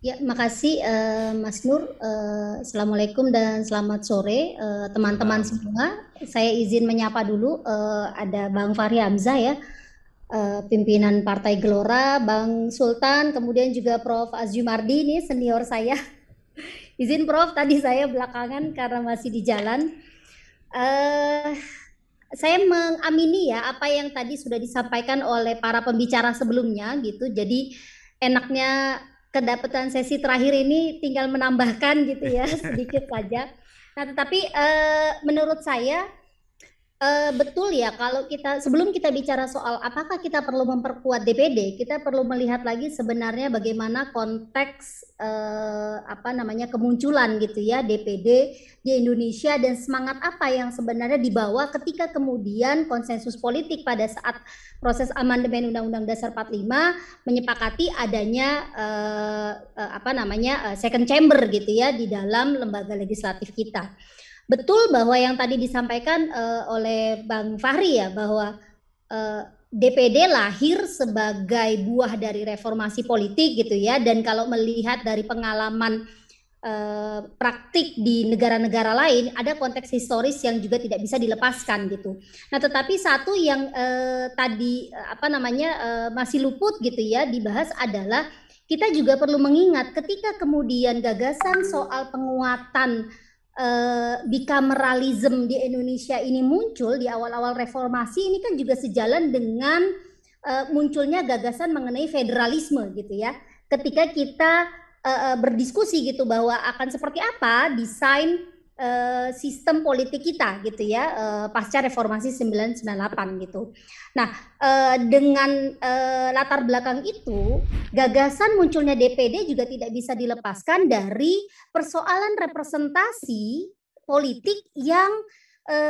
Ya, makasih Mas Nur. Assalamualaikum dan selamat sore teman-teman Salam. semua. Saya izin menyapa dulu. Ada Bang Fahri Hamzah ya, pimpinan Partai Gelora, Bang Sultan, kemudian juga Prof. Azumardi ini senior saya. Izin Prof, tadi saya belakangan karena masih di jalan. Eh, saya mengamini ya apa yang tadi sudah disampaikan oleh para pembicara sebelumnya gitu. Jadi enaknya kedapatan sesi terakhir ini tinggal menambahkan gitu ya sedikit saja. Nah, tetapi menurut saya betul ya, kalau kita sebelum kita bicara soal apakah kita perlu memperkuat DPD, kita perlu melihat lagi sebenarnya bagaimana konteks apa namanya kemunculan gitu ya DPD di Indonesia dan semangat apa yang sebenarnya dibawa ketika kemudian konsensus politik pada saat proses amandemen Undang-Undang Dasar 45 menyepakati adanya apa namanya second chamber gitu ya di dalam lembaga legislatif kita. Betul bahwa yang tadi disampaikan oleh Bang Fahri ya bahwa DPD lahir sebagai buah dari reformasi politik gitu ya, dan kalau melihat dari pengalaman praktik di negara-negara lain ada konteks historis yang juga tidak bisa dilepaskan gitu. Nah, tetapi satu yang tadi apa namanya masih luput gitu ya dibahas adalah kita juga perlu mengingat ketika kemudian gagasan soal penguatan bicameralism di Indonesia ini muncul di awal-awal reformasi, ini kan juga sejalan dengan munculnya gagasan mengenai federalisme gitu ya. Ketika kita berdiskusi gitu bahwa akan seperti apa desain sistem politik kita gitu ya pasca reformasi 1998 gitu. Nah, dengan latar belakang itu, gagasan munculnya DPD juga tidak bisa dilepaskan dari persoalan representasi politik yang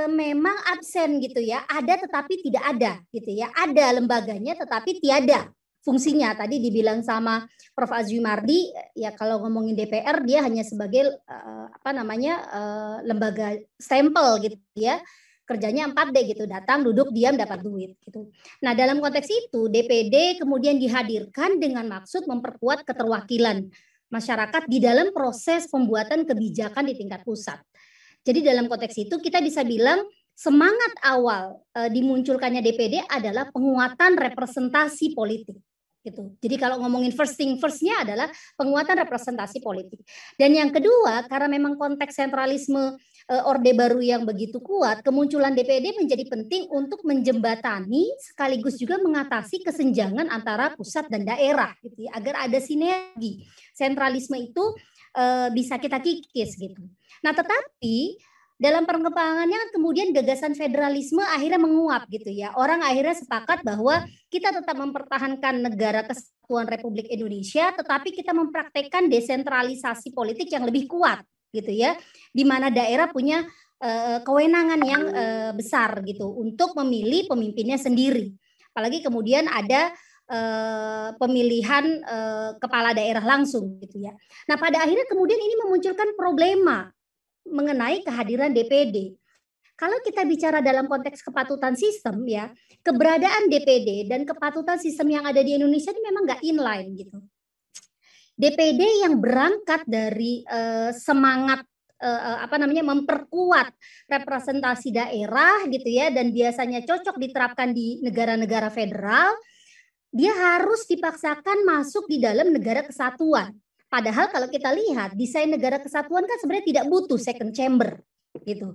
memang absen gitu ya, ada tetapi tidak ada gitu ya, ada lembaganya tetapi tiada fungsinya. Tadi dibilang sama Prof. Azumardi, ya kalau ngomongin DPR dia hanya sebagai apa namanya lembaga stempel gitu ya, kerjanya 4D gitu, datang, duduk, diam, dapat duit gitu. Nah, dalam konteks itu DPD kemudian dihadirkan dengan maksud memperkuat keterwakilan masyarakat di dalam proses pembuatan kebijakan di tingkat pusat. Jadi dalam konteks itu kita bisa bilang semangat awal dimunculkannya DPD adalah penguatan representasi politik gitu. Jadi kalau ngomongin first thing first-nya adalah penguatan representasi politik. Dan yang kedua, karena memang konteks sentralisme Orde Baru yang begitu kuat, kemunculan DPD menjadi penting untuk menjembatani sekaligus juga mengatasi kesenjangan antara pusat dan daerah gitu ya, agar ada sinergi. Sentralisme itu bisa kita kikis gitu. Nah, tetapi dalam perkembangannya kemudian gagasan federalisme akhirnya menguap gitu ya. Orang akhirnya sepakat bahwa kita tetap mempertahankan negara kesatuan Republik Indonesia, tetapi kita mempraktekkan desentralisasi politik yang lebih kuat gitu ya, di mana daerah punya kewenangan yang besar gitu untuk memilih pemimpinnya sendiri. Apalagi kemudian ada pemilihan kepala daerah langsung gitu ya. Nah, pada akhirnya kemudian ini memunculkan problema mengenai kehadiran DPD. Kalau kita bicara dalam konteks kepatutan sistem ya, keberadaan DPD dan kepatutan sistem yang ada di Indonesia ini memang nggak inline gitu. DPD yang berangkat dari semangat apa namanya memperkuat representasi daerah gitu ya, dan biasanya cocok diterapkan di negara-negara federal, dia harus dipaksakan masuk di dalam negara kesatuan. Padahal kalau kita lihat desain negara kesatuan kan sebenarnya tidak butuh second chamber gitu.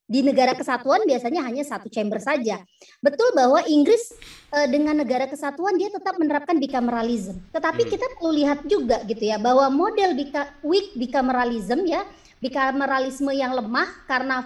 Di negara kesatuan biasanya hanya satu chamber saja. Betul bahwa Inggris dengan negara kesatuan dia tetap menerapkan bicameralism. Tetapi kita perlu lihat juga gitu ya bahwa model weak bicameralism ya, bicameralisme yang lemah karena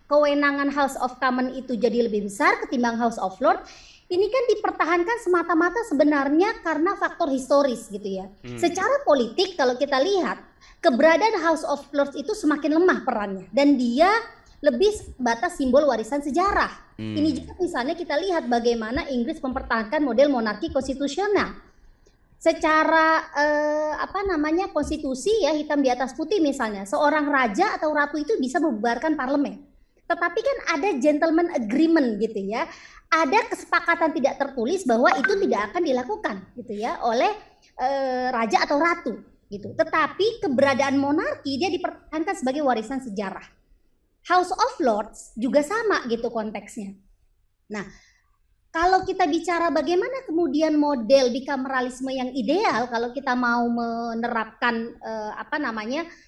kewenangan House of Commons itu jadi lebih besar ketimbang House of Lords, ini kan dipertahankan semata-mata sebenarnya karena faktor historis gitu ya. Secara politik kalau kita lihat, keberadaan House of Lords itu semakin lemah perannya dan dia lebih batas simbol warisan sejarah. Ini juga misalnya kita lihat bagaimana Inggris mempertahankan model monarki konstitusional. Secara apa namanya konstitusi ya hitam di atas putih misalnya, seorang raja atau ratu itu bisa membubarkan parlemen. tetapi kan ada gentleman agreement gitu ya. Ada kesepakatan tidak tertulis bahwa itu tidak akan dilakukan gitu ya oleh raja atau ratu gitu. Tetapi keberadaan monarki dia dipertahankan sebagai warisan sejarah. House of Lords juga sama gitu konteksnya. Nah, kalau kita bicara bagaimana kemudian model bicameralisme yang ideal, kalau kita mau menerapkan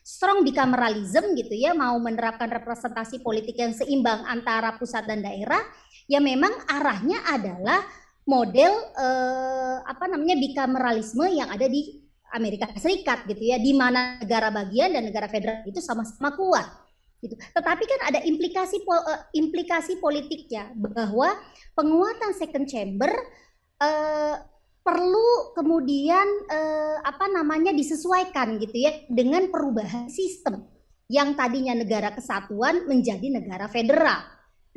strong bicameralism gitu ya, mau menerapkan representasi politik yang seimbang antara pusat dan daerah, ya memang arahnya adalah model bicameralisme yang ada di Amerika Serikat gitu ya, di mana negara bagian dan negara federal itu sama-sama kuat. Gitu. Tetapi kan ada implikasi politiknya bahwa penguatan second chamber perlu kemudian disesuaikan gitu ya dengan perubahan sistem yang tadinya negara kesatuan menjadi negara federal.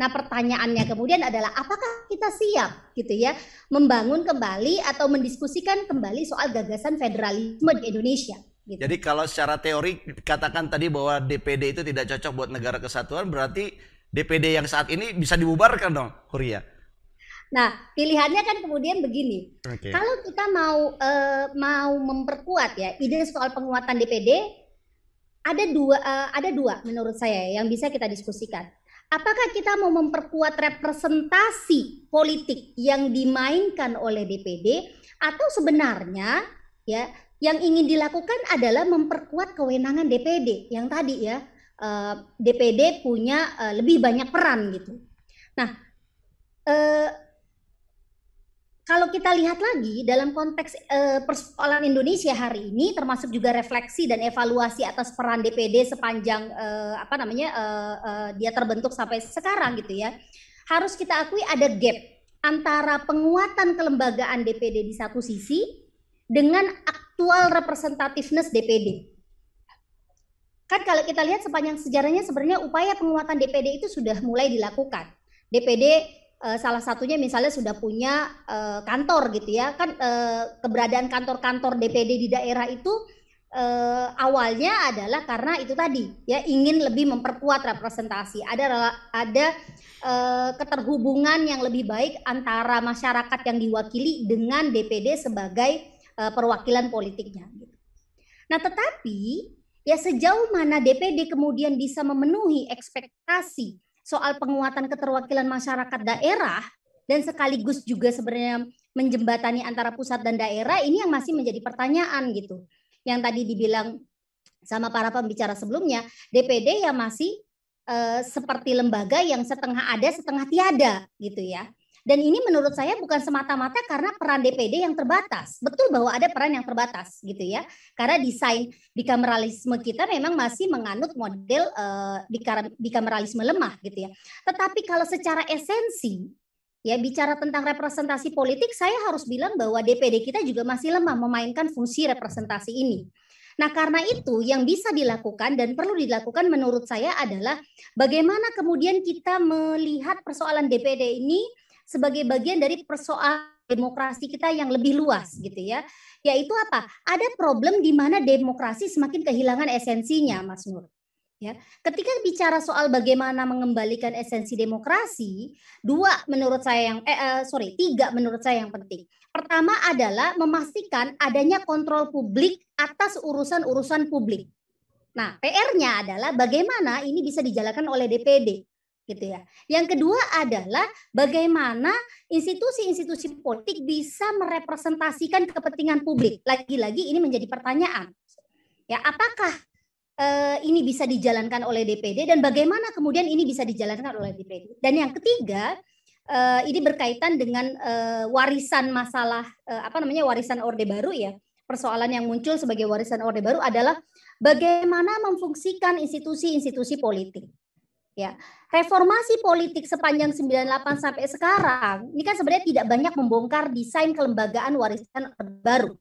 Nah, pertanyaannya kemudian adalah apakah kita siap gitu ya membangun kembali atau mendiskusikan kembali soal gagasan federalisme di Indonesia. Gitu. Jadi kalau secara teori katakan tadi bahwa DPD itu tidak cocok buat negara kesatuan, berarti DPD yang saat ini bisa dibubarkan dong, Huria? Nah, pilihannya kan kemudian begini. Okay. Kalau kita mau memperkuat ya ide soal penguatan DPD, ada dua menurut saya yang bisa kita diskusikan. Apakah kita mau memperkuat representasi politik yang dimainkan oleh DPD, atau sebenarnya ya yang ingin dilakukan adalah memperkuat kewenangan DPD yang tadi ya, DPD punya lebih banyak peran gitu. Nah, kalau kita lihat lagi dalam konteks persoalan Indonesia hari ini, termasuk juga refleksi dan evaluasi atas peran DPD sepanjang dia terbentuk sampai sekarang gitu ya, harus kita akui ada gap antara penguatan kelembagaan DPD di satu sisi dengan aktual representativeness DPD. Kan kalau kita lihat sepanjang sejarahnya sebenarnya upaya penguatan DPD itu sudah mulai dilakukan. DPD salah satunya misalnya sudah punya kantor gitu ya. Kan keberadaan kantor-kantor DPD di daerah itu awalnya adalah karena itu tadi ya, ingin lebih memperkuat representasi. Ada keterhubungan yang lebih baik antara masyarakat yang diwakili dengan DPD sebagai perwakilan politiknya. Nah, tetapi ya sejauh mana DPD kemudian bisa memenuhi ekspektasi soal penguatan keterwakilan masyarakat daerah dan sekaligus juga sebenarnya menjembatani antara pusat dan daerah, ini yang masih menjadi pertanyaan gitu. Yang tadi dibilang sama para pembicara sebelumnya, DPD yang masih seperti lembaga yang setengah ada setengah tiada gitu ya. Dan ini menurut saya bukan semata-mata karena peran DPD yang terbatas. Betul bahwa ada peran yang terbatas gitu ya. Karena desain bicameralisme kita memang masih menganut model bicameralisme lemah gitu ya. Tetapi kalau secara esensi ya bicara tentang representasi politik, saya harus bilang bahwa DPD kita juga masih lemah memainkan fungsi representasi ini. Nah, karena itu yang bisa dilakukan dan perlu dilakukan menurut saya adalah bagaimana kemudian kita melihat persoalan DPD ini sebagai bagian dari persoalan demokrasi kita yang lebih luas gitu ya. Yaitu apa? Ada problem di mana demokrasi semakin kehilangan esensinya, Mas Nur. Ya, ketika bicara soal bagaimana mengembalikan esensi demokrasi, tiga menurut saya yang penting. Pertama adalah memastikan adanya kontrol publik atas urusan-urusan publik. Nah, PR-nya adalah bagaimana ini bisa dijalankan oleh DPD. Gitu ya. Yang kedua adalah bagaimana institusi-institusi politik bisa merepresentasikan kepentingan publik. Lagi-lagi ini menjadi pertanyaan. Ya, apakah ini bisa dijalankan oleh DPD dan bagaimana kemudian ini bisa dijalankan oleh DPD. Dan yang ketiga, ini berkaitan dengan warisan masalah warisan Orde Baru ya. Persoalan yang muncul sebagai warisan Orde Baru adalah bagaimana memfungsikan institusi-institusi politik. Ya, reformasi politik sepanjang 98 sampai sekarang ini kan sebenarnya tidak banyak membongkar desain kelembagaan warisan Orde Baru.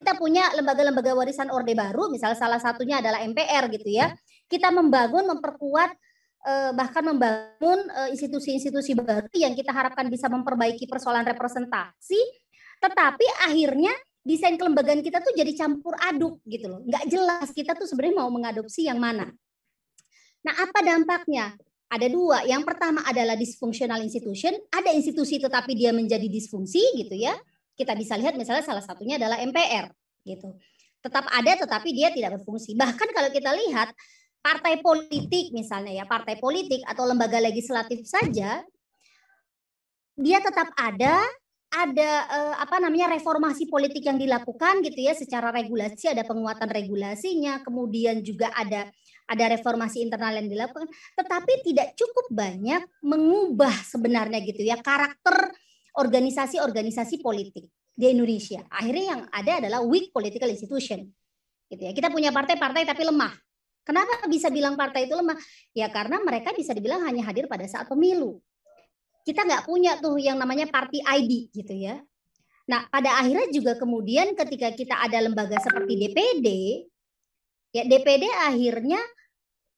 Kita punya lembaga-lembaga warisan Orde Baru, misalnya salah satunya adalah MPR gitu ya. Kita memperkuat bahkan membangun institusi-institusi baru yang kita harapkan bisa memperbaiki persoalan representasi, tetapi akhirnya desain kelembagaan kita tuh jadi campur aduk gitu loh. Nggak jelas kita tuh sebenarnya mau mengadopsi yang mana. Nah, apa dampaknya? ada dua. Yang pertama adalah dysfunctional institution, ada institusi tetapi dia menjadi disfungsi gitu ya. Kita bisa lihat misalnya salah satunya adalah MPR gitu. Tetap ada tetapi dia tidak berfungsi. Bahkan kalau kita lihat partai politik misalnya ya, partai politik atau lembaga legislatif saja dia tetap ada apa namanya reformasi politik yang dilakukan gitu ya secara regulasi, ada penguatan regulasinya, kemudian juga ada reformasi internal yang dilakukan, tetapi tidak cukup banyak mengubah sebenarnya gitu ya karakter organisasi-organisasi politik di Indonesia. Akhirnya yang ada adalah weak political institution. Gitu ya. Kita punya partai-partai tapi lemah. Kenapa bisa bilang partai itu lemah? Ya karena mereka bisa dibilang hanya hadir pada saat pemilu. Kita nggak punya tuh yang namanya party ID gitu ya. Nah, pada akhirnya juga kemudian ketika kita ada lembaga seperti DPD, ya DPD akhirnya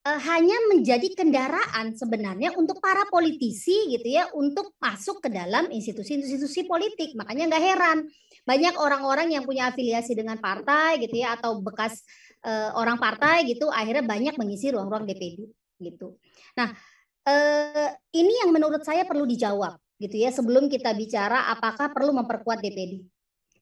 hanya menjadi kendaraan sebenarnya untuk para politisi gitu ya untuk masuk ke dalam institusi-institusi politik. Makanya nggak heran banyak orang-orang yang punya afiliasi dengan partai gitu ya atau bekas orang partai gitu akhirnya banyak mengisi ruang-ruang DPD gitu. Nah, ini yang menurut saya perlu dijawab gitu ya sebelum kita bicara apakah perlu memperkuat DPD.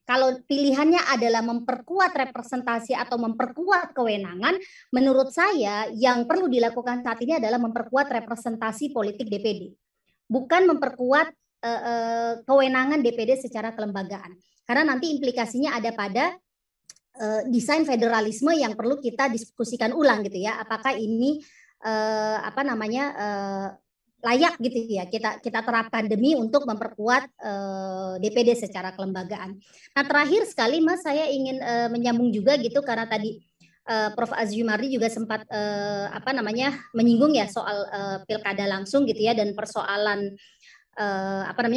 Kalau pilihannya adalah memperkuat representasi atau memperkuat kewenangan, menurut saya yang perlu dilakukan saat ini adalah memperkuat representasi politik DPD, bukan memperkuat kewenangan DPD secara kelembagaan. Karena nanti implikasinya ada pada desain federalisme yang perlu kita diskusikan ulang gitu ya. Apakah ini layak gitu ya kita terapkan demi untuk memperkuat DPD secara kelembagaan. Nah terakhir sekali Mas saya ingin menyambung juga gitu karena tadi Prof Azumardi juga sempat menyinggung ya soal pilkada langsung gitu ya dan persoalan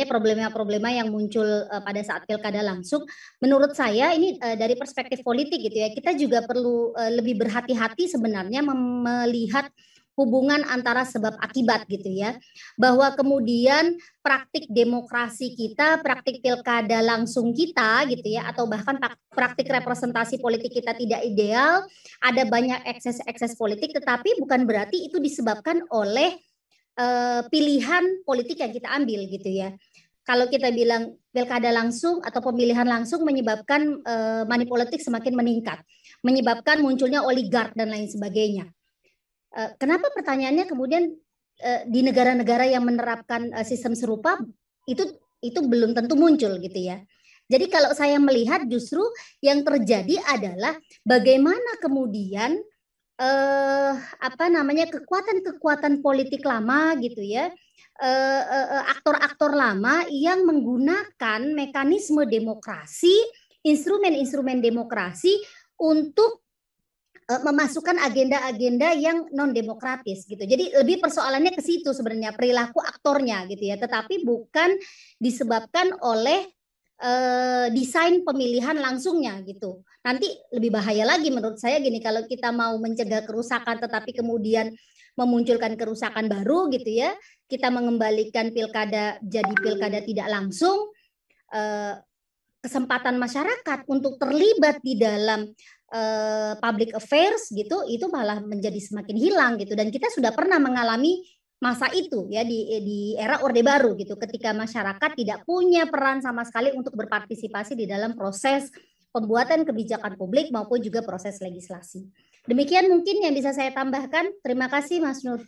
problema-problema yang muncul pada saat pilkada langsung. Menurut saya ini dari perspektif politik gitu ya kita juga perlu lebih berhati-hati sebenarnya melihat hubungan antara sebab akibat gitu ya. Bahwa kemudian praktik demokrasi kita, praktik pilkada langsung kita gitu ya atau bahkan praktik representasi politik kita tidak ideal, ada banyak ekses-ekses politik tetapi bukan berarti itu disebabkan oleh pilihan politik yang kita ambil gitu ya. Kalau kita bilang pilkada langsung atau pemilihan langsung menyebabkan money politik semakin meningkat, menyebabkan munculnya oligark dan lain sebagainya. Kenapa pertanyaannya kemudian di negara-negara yang menerapkan sistem serupa itu belum tentu muncul gitu ya. Jadi kalau saya melihat justru yang terjadi adalah bagaimana kemudian kekuatan-kekuatan politik lama gitu ya, aktor-aktor lama yang menggunakan mekanisme demokrasi, instrumen-instrumen demokrasi untuk memasukkan agenda-agenda yang non demokratis gitu. Jadi lebih persoalannya ke situ sebenarnya perilaku aktornya gitu ya, tetapi bukan disebabkan oleh desain pemilihan langsungnya gitu. Nanti lebih bahaya lagi menurut saya gini, kalau kita mau mencegah kerusakan tetapi kemudian memunculkan kerusakan baru gitu ya, kita mengembalikan pilkada jadi pilkada tidak langsung, kesempatan masyarakat untuk terlibat di dalam public affairs gitu itu malah menjadi semakin hilang gitu. Dan kita sudah pernah mengalami masa itu ya di era Orde Baru gitu ketika masyarakat tidak punya peran sama sekali untuk berpartisipasi di dalam proses pembuatan kebijakan publik maupun juga proses legislasi. Demikian mungkin yang bisa saya tambahkan. Terima kasih Mas Nur.